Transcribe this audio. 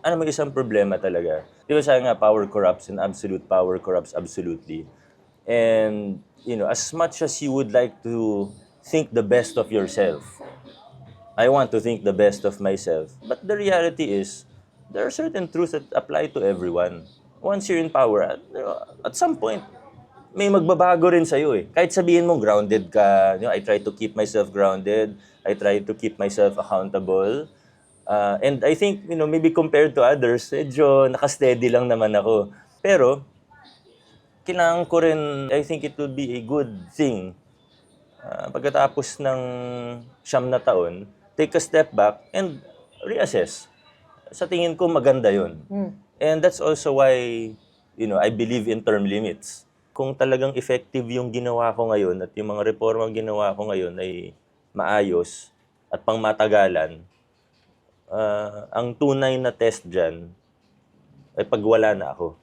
Alam mo, isang problema talaga. Di ba sabi nga, power corrupts and absolute power corrupts absolutely. And, as much as you would like to think the best of yourself, I want to think the best of myself. But the reality is, there are certain truths that apply to everyone. Once you're in power, at some point, may magbabago rin sa'yo eh. Kahit sabihin mo grounded ka, I try to keep myself grounded, I try to keep myself accountable. And I think, maybe compared to others, medyo nakasteady lang naman ako. Pero, kailangan ko rin, I think it will be a good thing. Pagkatapos ng 9 na taon, take a step back and reassess. Sa tingin ko, maganda yun. And that's also why, I believe in term limits. Kung talagang effective yung ginawa ko ngayon at yung mga reformang ginawa ko ngayon ay maayos at pangmatagalan, ang tunay na test dyan ay pag wala na ako.